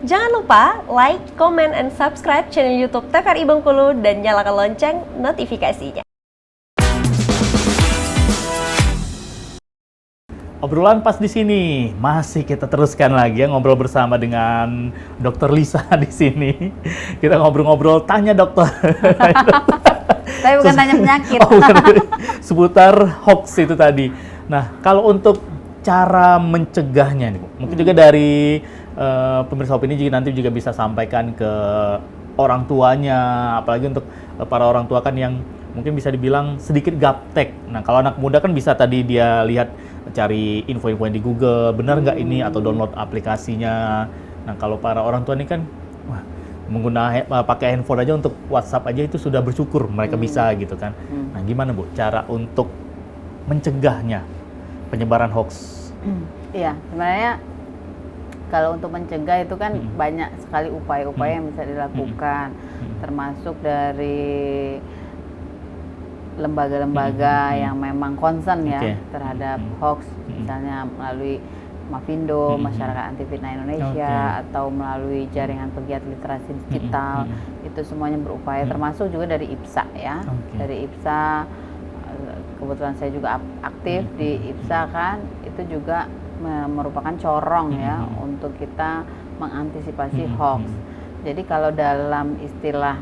Jangan lupa like, comment, and subscribe channel YouTube TVRI Bengkulu dan nyalakan lonceng notifikasinya. Obrolan pas di sini masih kita teruskan lagi ya, ngobrol bersama dengan Dokter Lisa di sini. Kita ngobrol-ngobrol, tanya dokter. Tapi bukan tanya penyakit. Seputar hoax itu tadi. Nah, kalau untuk cara mencegahnya nih, Bu, mungkin juga dari pemirsa Opini juga nanti juga bisa sampaikan ke orang tuanya, apalagi untuk para orang tua kan yang mungkin bisa dibilang sedikit gaptek. Nah, kalau anak muda kan bisa tadi dia lihat, cari info-info yang di Google, benar nggak ini, atau download aplikasinya. Nah, kalau para orang tua ini kan pakai handphone aja untuk WhatsApp aja itu sudah bersyukur mereka bisa gitu kan. Nah, gimana Bu cara untuk mencegahnya penyebaran hoax? Iya, sebenarnya kalau untuk mencegah itu kan banyak sekali upaya-upaya yang bisa dilakukan, termasuk dari lembaga-lembaga yang memang concern ya terhadap hoax, misalnya melalui Mavindo, Masyarakat Anti Fitnah Indonesia, atau melalui jaringan pegiat literasi digital, itu semuanya berupaya, termasuk juga dari IPSA ya. Dari IPSA, kebetulan saya juga aktif di IPSA kan, itu juga merupakan corong ya untuk kita mengantisipasi hoax. Jadi kalau dalam istilah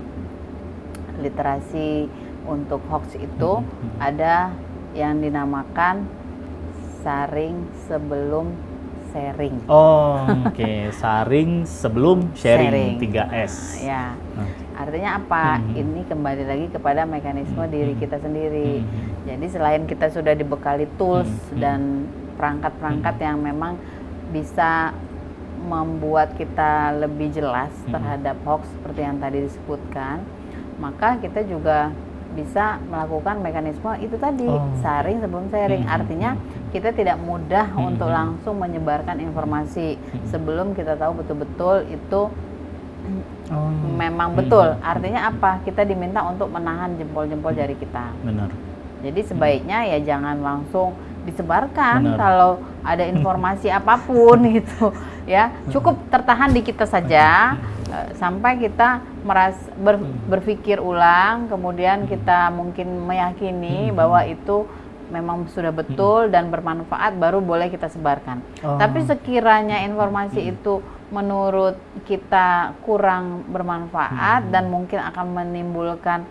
literasi untuk hoax itu ada yang dinamakan saring sebelum sharing. Saring sebelum sharing. 3S. Ya. Artinya apa? Ini kembali lagi kepada mekanisme diri kita sendiri. Jadi selain kita sudah dibekali tools dan perangkat-perangkat yang memang bisa membuat kita lebih jelas terhadap hoax seperti yang tadi disebutkan, maka kita juga bisa melakukan mekanisme itu tadi, saring sebelum sharing. Artinya kita tidak mudah untuk langsung menyebarkan informasi sebelum kita tahu betul-betul itu memang betul. Artinya apa? Kita diminta untuk menahan jempol-jempol jari kita. Benar. Jadi sebaiknya ya jangan langsung disebarkan kalau ada informasi apapun gitu ya. Cukup tertahan di kita saja sampai kita berpikir ulang, kemudian kita mungkin meyakini bahwa itu memang sudah betul dan bermanfaat, baru boleh kita sebarkan. Tapi sekiranya informasi itu menurut kita kurang bermanfaat dan mungkin akan menimbulkan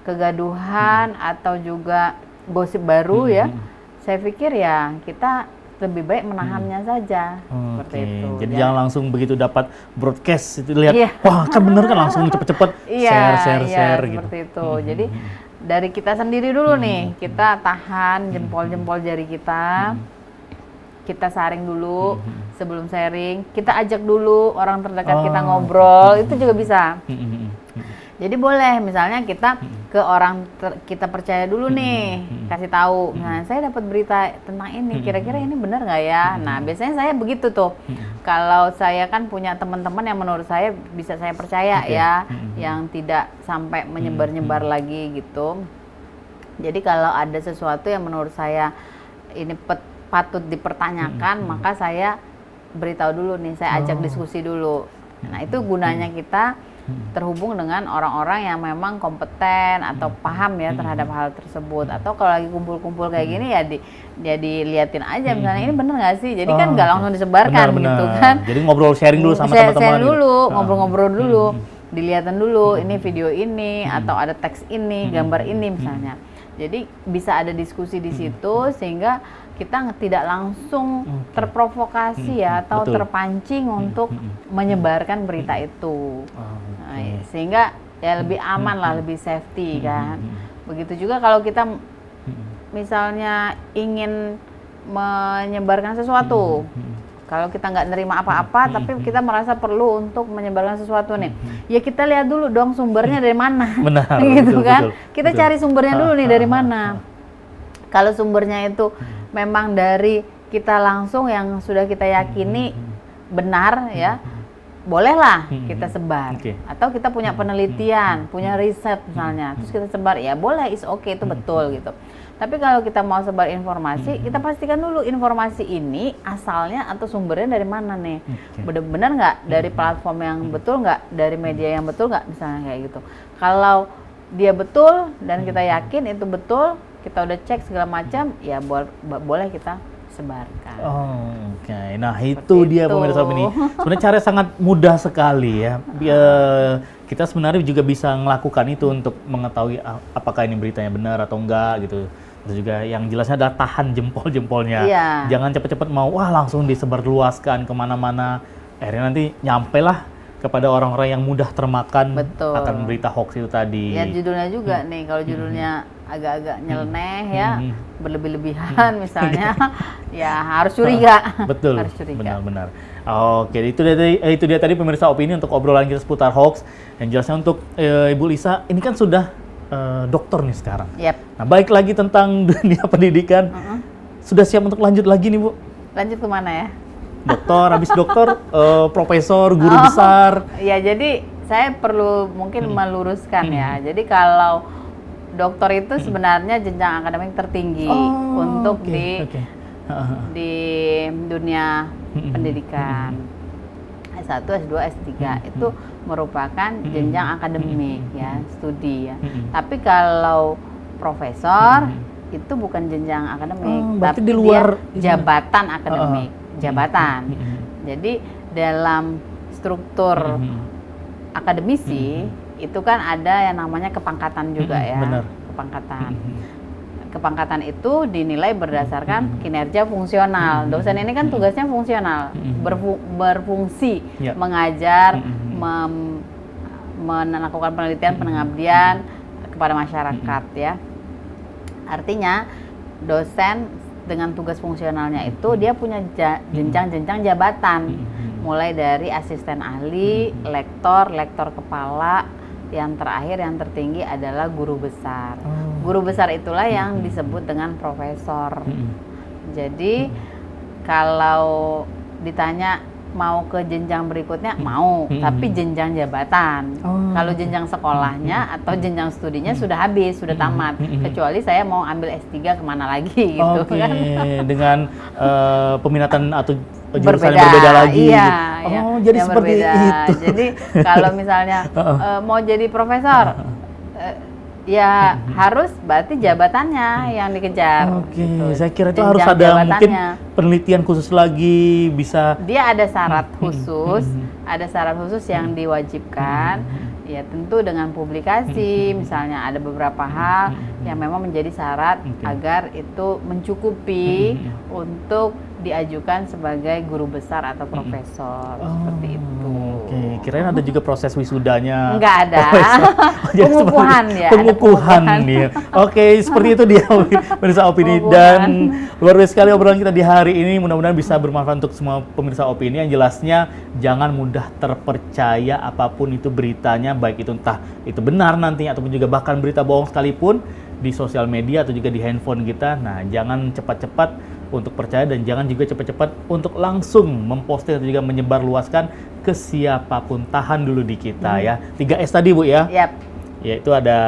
kegaduhan atau juga gosip baru ya, saya pikir ya kita lebih baik menahannya saja. Seperti itu. Jadi jangan langsung begitu dapat broadcast itu lihat, wah kan bener kan, langsung cepet-cepet share gitu. Seperti itu. Jadi dari kita sendiri dulu nih, kita tahan jempol-jempol jari kita, kita saring dulu sebelum sharing, kita ajak dulu orang terdekat kita ngobrol, itu juga bisa. Jadi boleh misalnya kita ke orang kita percaya dulu nih, kasih tahu, nah saya dapat berita tentang ini, kira-kira ini benar nggak ya? Nah biasanya saya begitu tuh, kalau saya kan punya teman-teman yang menurut saya bisa saya percaya ya, yang tidak sampai menyebar-nyebar lagi gitu. Jadi kalau ada sesuatu yang menurut saya ini patut dipertanyakan, maka saya beritahu dulu nih, saya ajak diskusi dulu. Nah itu gunanya kita terhubung dengan orang-orang yang memang kompeten atau paham ya terhadap hal tersebut. Atau kalau lagi kumpul-kumpul kayak gini ya diliatin aja misalnya ini bener nggak sih, jadi kan nggak langsung disebarkan gitu kan. Jadi ngobrol sharing dulu sama teman-teman sharing dulu, ngobrol-ngobrol dulu, dilihatin dulu ini video ini atau ada teks ini, gambar ini misalnya. Jadi bisa ada diskusi di situ sehingga kita tidak langsung terprovokasi ya atau terpancing untuk menyebarkan berita itu. Sehingga ya lebih aman lah, lebih safety kan. Begitu juga kalau kita misalnya ingin menyebarkan sesuatu, kalau kita nggak nerima apa-apa tapi kita merasa perlu untuk menyebarkan sesuatu nih, ya kita lihat dulu dong sumbernya dari mana. Benar, gitu betul, kan. betul, Kita cari sumbernya dulu nih dari mana. Kalau sumbernya itu memang dari kita langsung yang sudah kita yakini benar ya, bolehlah kita sebar. Oke. Atau kita punya penelitian, punya riset misalnya, terus kita sebar, ya boleh, is okay, itu betul gitu. Tapi kalau kita mau sebar informasi, kita pastikan dulu informasi ini asalnya atau sumbernya dari mana nih. Benar-benar nggak dari platform yang betul nggak, dari media yang betul nggak, misalnya kayak gitu. Kalau dia betul dan kita yakin itu betul, kita udah cek segala macam, ya boleh kita sebarkan. Oh, oke. Nah, itu dia pemirsa opini. Sebenarnya cara sangat mudah sekali ya. Kita sebenarnya juga bisa melakukan itu untuk mengetahui apakah ini beritanya benar atau enggak gitu. Terus juga yang jelasnya adalah tahan jempol-jempolnya. Iya. Jangan cepet-cepet mau langsung disebarluaskan kemana-mana. Akhirnya nanti nyampe lah kepada orang-orang yang mudah termakan akan berita hoax itu tadi. Ya judulnya juga nih, kalau judulnya agak-agak nyeleneh ya, berlebih-lebihan misalnya, ya harus curiga. Betul, harus curiga. benar-benar. Oke, itu dia tadi pemirsa opini untuk obrolan kita seputar hoax. Yang jelasnya untuk Ibu Lisa, ini kan sudah dokter nih sekarang. Yep. Nah, baik lagi tentang dunia pendidikan, sudah siap untuk lanjut lagi nih Bu? Lanjut kemana ya? Dokter, habis dokter, profesor, guru besar. Ya, jadi saya perlu mungkin meluruskan ya. Jadi kalau dokter itu sebenarnya jenjang akademik tertinggi untuk di dunia pendidikan. S1, S2, S3 itu merupakan jenjang akademik ya, studi ya. Tapi kalau profesor itu bukan jenjang akademik, tapi di luar dia jabatan akademik, jabatan. Jadi dalam struktur akademisi itu kan ada yang namanya kepangkatan juga ya. Benar. Kepangkatan. Kepangkatan itu dinilai berdasarkan kinerja fungsional. Dosen ini kan tugasnya fungsional, berfungsi, mengajar, melakukan penelitian, pengabdian kepada masyarakat ya. Artinya dosen dengan tugas fungsionalnya itu dia punya jenjang-jenjang jabatan, mulai dari asisten ahli, lektor kepala, yang terakhir yang tertinggi adalah guru besar. Guru besar itulah yang disebut dengan profesor. Jadi kalau ditanya mau ke jenjang berikutnya, mau, tapi jenjang jabatan. Kalau jenjang sekolahnya atau jenjang studinya sudah habis, sudah tamat. Kecuali saya mau ambil S3 kemana lagi gitu kan. Dengan peminatan atau jurusan yang berbeda lagi. Iya, jadi seperti itu. Jadi kalau misalnya mau jadi profesor, ya harus berarti jabatannya yang dikejar. Gitu. Saya kira itu jenjang harus ada jabatannya. Mungkin penelitian khusus lagi bisa. Dia ada syarat khusus, ada syarat khusus yang diwajibkan. Ya tentu dengan publikasi, misalnya ada beberapa hal yang memang menjadi syarat agar itu mencukupi untuk diajukan sebagai guru besar atau profesor, seperti itu. Kirain ada juga proses wisudanya. Enggak ada. Pengukuhan ya. Pengukuhan nih. Seperti itu dia pemirsa opini. Dan luar biasa sekali obrolan kita di hari ini. Mudah-mudahan bisa bermanfaat untuk semua pemirsa opini. Yang jelasnya jangan mudah terpercaya apapun itu beritanya, baik itu entah itu benar nantinya ataupun juga bahkan berita bohong sekalipun di sosial media atau juga di handphone kita. Nah, jangan cepat-cepat untuk percaya dan jangan juga cepat-cepat untuk langsung memposting atau juga menyebarluaskan ke siapapun. Tahan dulu di kita ya. 3S tadi Bu ya. Yaitu ada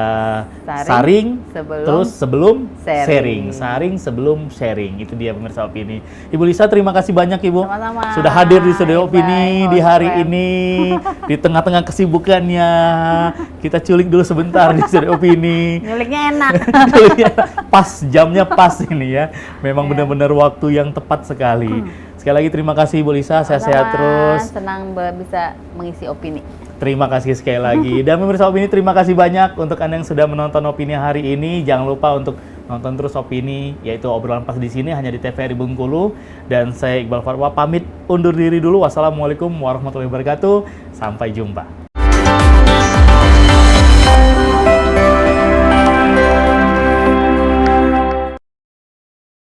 saring terus sebelum sharing. Saring sebelum sharing. Itu dia pemirsa opini. Ibu Lisa, terima kasih banyak Ibu. Sama-sama. Sudah hadir di studio opini di hari ini. Di tengah-tengah kesibukannya. Kita culik dulu sebentar di studio opini. Nyuliknya enak. Pas, jamnya pas ini ya. Memang benar-benar waktu yang tepat sekali. Sekali lagi terima kasih Ibu Lisa. Sehat-sehat terus. Senang bisa mengisi opini. Terima kasih sekali lagi. Dan pemirsa opini, terima kasih banyak untuk Anda yang sudah menonton opini hari ini. Jangan lupa untuk nonton terus opini, yaitu obrolan pas di sini hanya di TVRI Bengkulu. Dan saya Iqbal Farwa pamit undur diri dulu. Wassalamualaikum warahmatullahi wabarakatuh. Sampai jumpa.